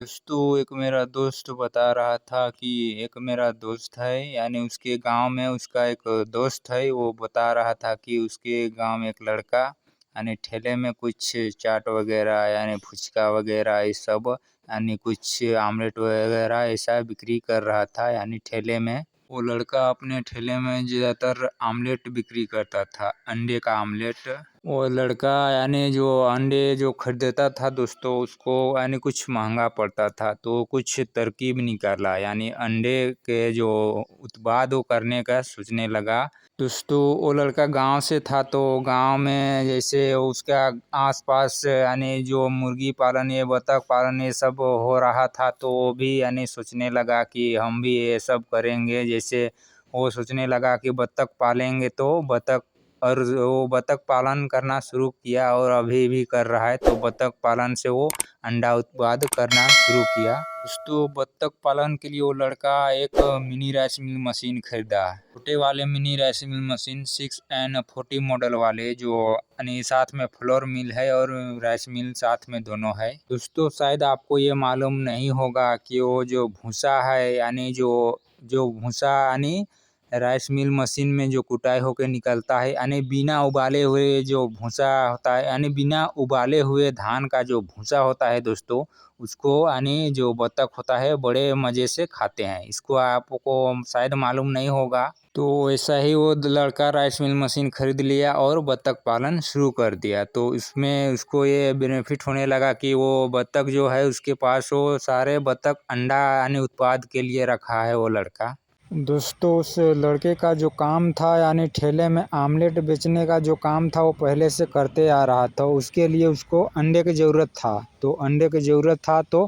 दोस्तों एक मेरा दोस्त बता रहा था कि एक मेरा दोस्त है यानी उसके गांव में उसका एक दोस्त है। वो बता रहा था कि उसके गांव में एक लड़का यानी ठेले में कुछ चाट वगैरह यानी फुचका वगैरह ये सब यानी कुछ आमलेट वगैरह ऐसा बिक्री कर रहा था यानी ठेले में। वो लड़का अपने ठेले में ज़्यादातर आमलेट बिक्री करता था, अंडे का आमलेट। वो लड़का यानी जो अंडे जो खरीदता था दोस्तों उसको यानी कुछ महंगा पड़ता था, तो कुछ तरकीब निकाला यानी अंडे के जो उत्पाद वो करने का सोचने लगा। दोस्तों वो लड़का गांव से था, तो गांव में जैसे उसका आसपास यानी जो मुर्गी पालन ये बतख पालन ये सब हो रहा था, तो वो भी यानी सोचने लगा कि हम भी ये सब करेंगे। जैसे वो सोचने लगा कि बतख पालेंगे तो बतख, और वो बतख पालन करना शुरू किया और अभी भी कर रहा है। तो बतख पालन से वो अंडा उत्पाद करना शुरू किया। दोस्तों बतख पालन के लिए वो लड़का एक मिनी राइस मिल मशीन खरीदा, छोटे वाले mini rice mill machine 6N40 model वाले, जो यानी साथ में फ्लोर मिल है और राइस मिल साथ में दोनों है। दोस्तों शायद आपको ये मालूम नहीं होगा कि वो जो भूसा है यानी जो भूसा यानी राइस मिल मशीन में जो कुटाई होकर निकलता है यानी बिना उबाले हुए जो भूसा होता है यानी बिना उबाले हुए धान का जो भूसा होता है दोस्तों, उसको यानी जो बतख होता है बड़े मज़े से खाते हैं। इसको आपको शायद मालूम नहीं होगा। तो ऐसा ही वो लड़का राइस मिल मशीन खरीद लिया और बतख पालन शुरू कर दिया। तो इसमें उसको ये बेनिफिट होने लगा कि वो बतख जो है उसके पास वो सारे बतख अंडा यानी उत्पाद के लिए रखा है वो लड़का। दोस्तों उस लड़के का जो काम था यानी ठेले में आमलेट बेचने का जो काम था वो पहले से करते आ रहा था। उसके लिए उसको अंडे की ज़रूरत था, तो अंडे की ज़रूरत था तो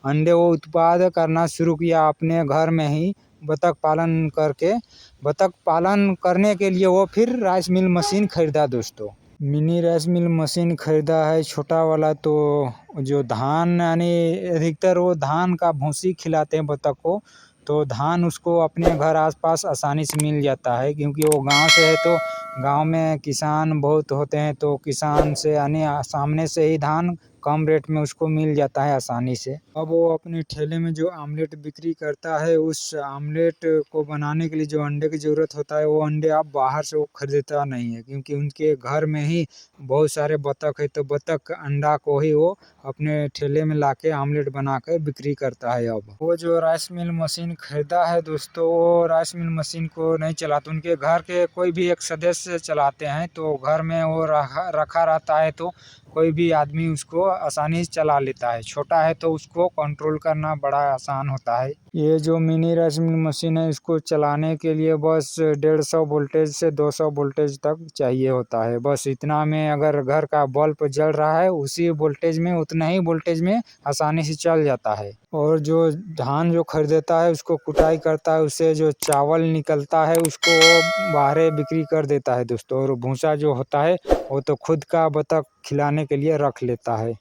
अंडे वो उत्पाद करना शुरू किया अपने घर में ही बतख पालन करके। बतख पालन करने के लिए वो फिर राइस मिल मशीन खरीदा दोस्तों, मिनी राइस मिल मशीन खरीदा है छोटा वाला। तो जो धान यानी अधिकतर वो धान का भूसी खिलाते हैं बतख को, तो धान उसको अपने घर आसपास आसानी से मिल जाता है, क्योंकि वो गांव से है। तो गांव में किसान बहुत होते हैं, तो किसान से यानी सामने से ही धान कम रेट में उसको मिल जाता है आसानी से। अब वो अपने ठेले में जो आमलेट बिक्री करता है, उस आमलेट को बनाने के लिए जो अंडे की ज़रूरत होता है वो अंडे आप बाहर से वो खरीदता नहीं है, क्योंकि उनके घर में ही बहुत सारे बतख है। तो बतख अंडा को ही वो अपने ठेले में लाके आमलेट बना के बिक्री करता है। अब वो जो राइस मिल मशीन खरीदा है दोस्तों, वो राइस मिल मशीन को नहीं चलाते, उनके घर के कोई भी एक सदस्य चलाते हैं। तो घर में वो रखा रहता है, तो कोई भी आदमी उसको आसानी से चला लेता है। छोटा है तो उसको कंट्रोल करना बड़ा आसान होता है। ये जो मिनी राइस मिल मशीन है इसको चलाने के लिए बस 150 वोल्टेज से 200 वोल्टेज तक चाहिए होता है। बस इतना में अगर घर का बल्ब जल रहा है उसी वोल्टेज में, उतना ही वोल्टेज में आसानी से चल जाता है। और जो धान जो खरीदता है उसको कुटाई करता है, उससे जो चावल निकलता है उसको बाहर बिक्री कर देता है दोस्तों। और भूसा जो होता है वो तो खुद का बतख खिलाने के लिए रख लेता है।